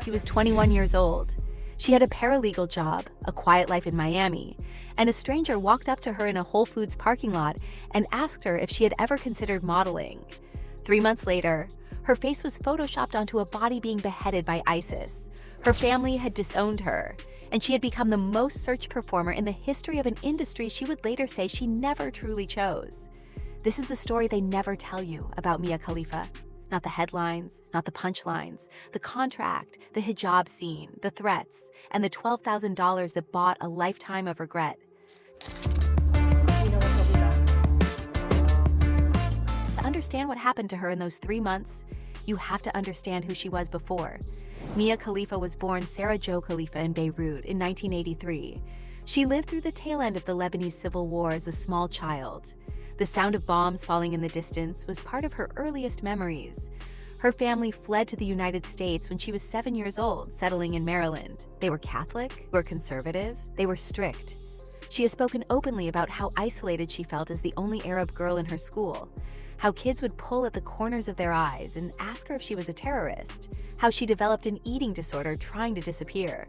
she was 21 years old. She had a paralegal job, a quiet life in Miami, and a stranger walked up to her in a Whole Foods parking lot and asked her if she had ever considered modeling. 3 months later, her face was photoshopped onto a body being beheaded by ISIS. Her family had disowned her, and she had become the most searched performer in the history of an industry she would later say she never truly chose. This is the story they never tell you about Mia Khalifa. Not the headlines, not the punchlines, the contract, the hijab scene, the threats, and the $12,000 that bought a lifetime of regret. To understand what happened to her in those 3 months, you have to understand who she was before. Mia Khalifa was born Sarah Jo Khalifa in Beirut in 1983. She lived through the tail end of the Lebanese Civil War as a small child. The sound of bombs falling in the distance was part of her earliest memories. Her family fled to the United States when she was 7 years old, settling in Maryland. They were Catholic, were conservative, they were strict. She has spoken openly about how isolated she felt as the only Arab girl in her school, how kids would pull at the corners of their eyes and ask her if she was a terrorist, how she developed an eating disorder trying to disappear.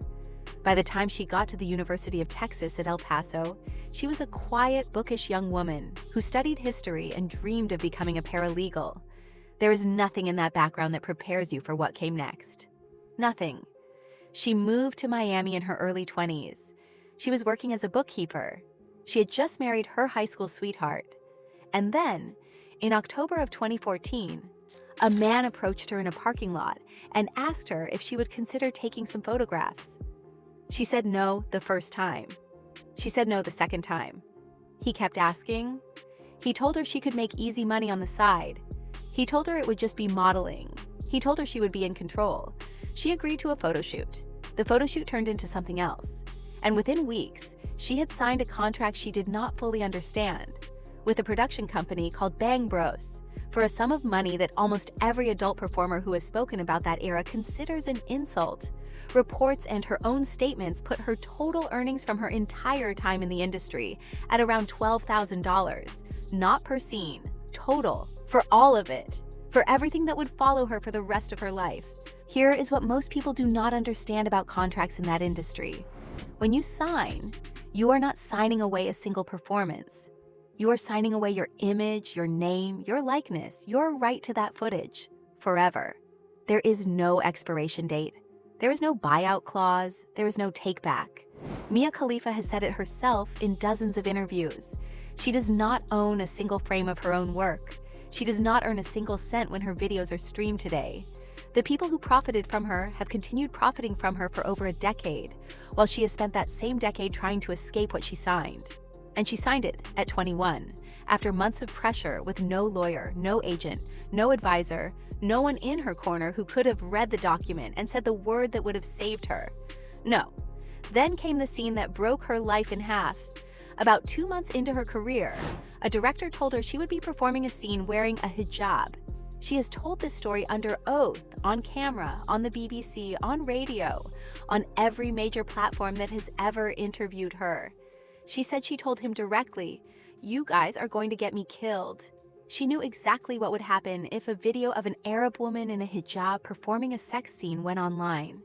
By the time she got to the University of Texas at El Paso, she was a quiet, bookish young woman who studied history and dreamed of becoming a paralegal. There is nothing in that background that prepares you for what came next. Nothing. She moved to Miami in her early 20s. She was working as a bookkeeper. She had just married her high school sweetheart. And then, in October of 2014, a man approached her in a parking lot and asked her if she would consider taking some photographs. She said no the first time. She said no the second time. He kept asking. He told her she could make easy money on the side. He told her it would just be modeling. He told her she would be in control. She agreed to a photo shoot. The photo shoot turned into something else. And within weeks, she had signed a contract she did not fully understand with a production company called Bang Bros for a sum of money that almost every adult performer who has spoken about that era considers an insult. Reports and her own statements put her total earnings from her entire time in the industry at around $12,000, not per scene, total, for all of it, for everything that would follow her for the rest of her life. Here is what most people do not understand about contracts in that industry. When you sign, you are not signing away a single performance. You are signing away your image, your name, your likeness, your right to that footage, forever. There is no expiration date. There is no buyout clause. There is no take back. Mia Khalifa has said it herself in dozens of interviews. She does not own a single frame of her own work. She does not earn a single cent when her videos are streamed today. The people who profited from her have continued profiting from her for over a decade, while she has spent that same decade trying to escape what she signed. And she signed it at 21, after months of pressure with no lawyer, no agent, no advisor, no one in her corner who could have read the document and said the word that would have saved her. No. Then came the scene that broke her life in half. About 2 months into her career, a director told her she would be performing a scene wearing a hijab. She has told this story under oath, on camera, on the BBC, on radio, on every major platform that has ever interviewed her. She said she told him directly, "You guys are going to get me killed." She knew exactly what would happen if a video of an Arab woman in a hijab performing a sex scene went online.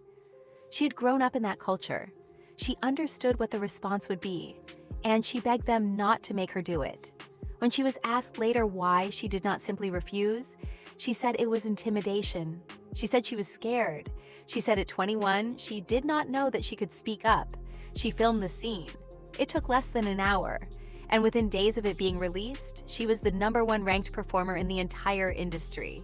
She had grown up in that culture. She understood what the response would be, and she begged them not to make her do it. When she was asked later why she did not simply refuse, she said it was intimidation. She said she was scared. She said at 21, she did not know that she could speak up. She filmed the scene. It took less than an hour, and within days of it being released, she was the #1 ranked performer in the entire industry.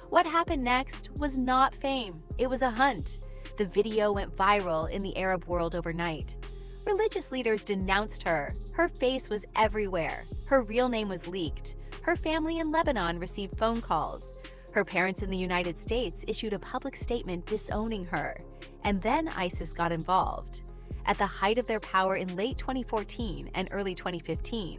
What happened next was not fame. It was a hunt. The video went viral in the Arab world overnight. Religious leaders denounced her. Her face was everywhere. Her real name was leaked. Her family in Lebanon received phone calls. Her parents in the United States issued a public statement disowning her. And then ISIS got involved. At the height of their power in late 2014 and early 2015.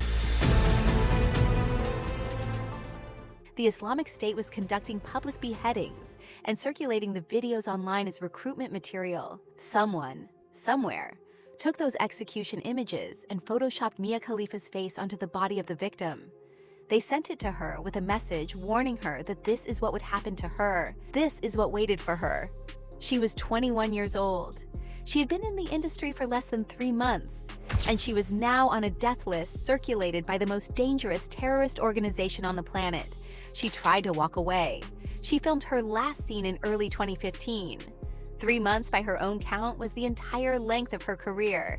The Islamic State was conducting public beheadings and circulating the videos online as recruitment material. Someone, somewhere, took those execution images and photoshopped Mia Khalifa's face onto the body of the victim. They sent it to her with a message warning her that this is what would happen to her. This is what waited for her. She was 21 years old. She had been in the industry for less than 3 months, and she was now on a death list circulated by the most dangerous terrorist organization on the planet. She tried to walk away. She filmed her last scene in early 2015. 3 months, by her own count, was the entire length of her career.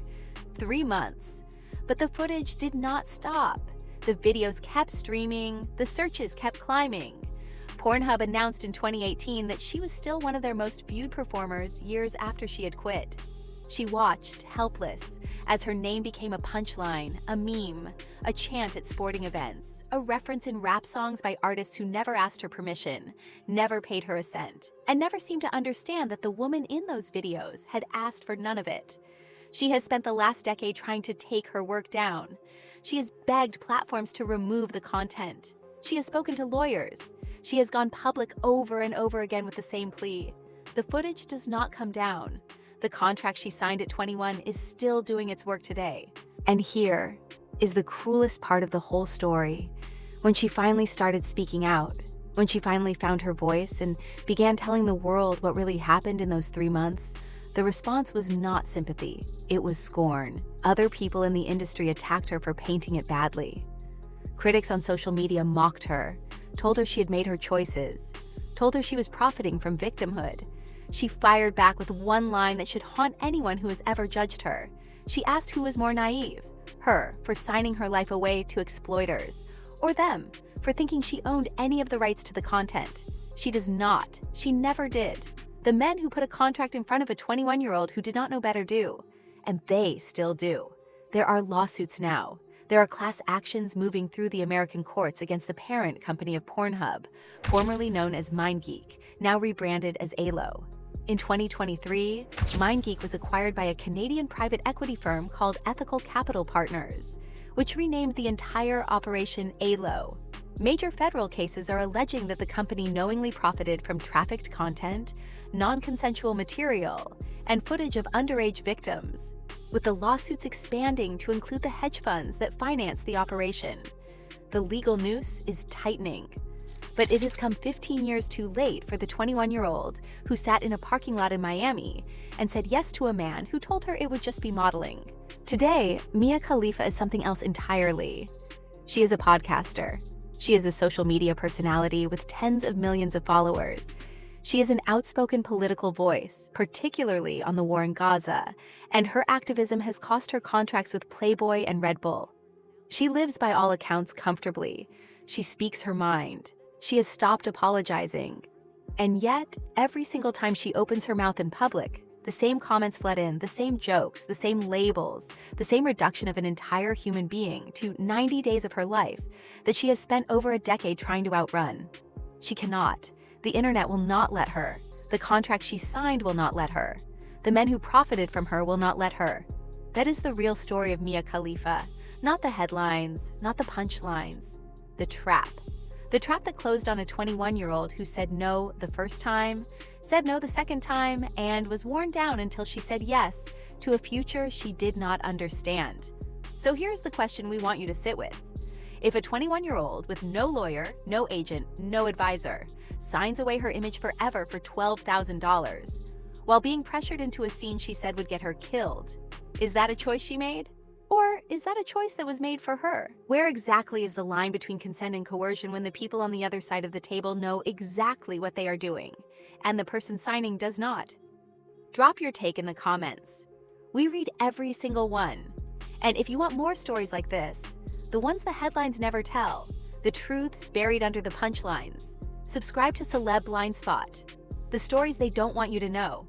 3 months. But the footage did not stop. The videos kept streaming, the searches kept climbing. Pornhub announced in 2018 that she was still one of their most viewed performers years after she had quit. She watched, helpless, as her name became a punchline, a meme, a chant at sporting events, a reference in rap songs by artists who never asked her permission, never paid her a cent, and never seemed to understand that the woman in those videos had asked for none of it. She has spent the last decade trying to take her work down. She has begged platforms to remove the content. She has spoken to lawyers. She has gone public over and over again with the same plea. The footage does not come down. The contract she signed at 21 is still doing its work today. And here is the cruelest part of the whole story. When she finally started speaking out, when she finally found her voice and began telling the world what really happened in those 3 months, the response was not sympathy, it was scorn. Other people in the industry attacked her for painting it badly. Critics on social media mocked her, told her she had made her choices, told her she was profiting from victimhood. She fired back with one line that should haunt anyone who has ever judged her. She asked who was more naive, her for signing her life away to exploiters, or them for thinking she owned any of the rights to the content. She does not. She never did. The men who put a contract in front of a 21-year-old who did not know better do, and they still do. There are lawsuits now. There are class actions moving through the American courts against the parent company of Pornhub, formerly known as MindGeek, now rebranded as Aylo. In 2023, MindGeek was acquired by a Canadian private equity firm called Ethical Capital Partners, which renamed the entire operation Aylo. Major federal cases are alleging that the company knowingly profited from trafficked content, non-consensual material, and footage of underage victims, with the lawsuits expanding to include the hedge funds that finance the operation. The legal noose is tightening. But it has come 15 years too late for the 21-year-old who sat in a parking lot in Miami and said yes to a man who told her it would just be modeling. Today, Mia Khalifa is something else entirely. She is a podcaster. She is a social media personality with tens of millions of followers. She is an outspoken political voice, particularly on the war in Gaza, and her activism has cost her contracts with Playboy and Red Bull. She lives by all accounts comfortably. She speaks her mind. She has stopped apologizing. And yet, every single time she opens her mouth in public, the same comments flood in, the same jokes, the same labels, the same reduction of an entire human being to 90 days of her life that she has spent over a decade trying to outrun. She cannot. The internet will not let her. The contract she signed will not let her. The men who profited from her will not let her. That is the real story of Mia Khalifa. Not the headlines, not the punchlines. The trap. The trap that closed on a 21-year-old who said no the first time, said no the second time, and was worn down until she said yes to a future she did not understand. So here's the question we want you to sit with. If a 21-year-old with no lawyer, no agent, no advisor, signs away her image forever for $12,000, while being pressured into a scene she said would get her killed, is that a choice she made? Or is that a choice that was made for her? Where exactly is the line between consent and coercion when the people on the other side of the table know exactly what they are doing, and the person signing does not? Drop your take in the comments. We read every single one. And if you want more stories like this, the ones the headlines never tell, the truths buried under the punchlines, subscribe to Celeb Blindspot, the stories they don't want you to know.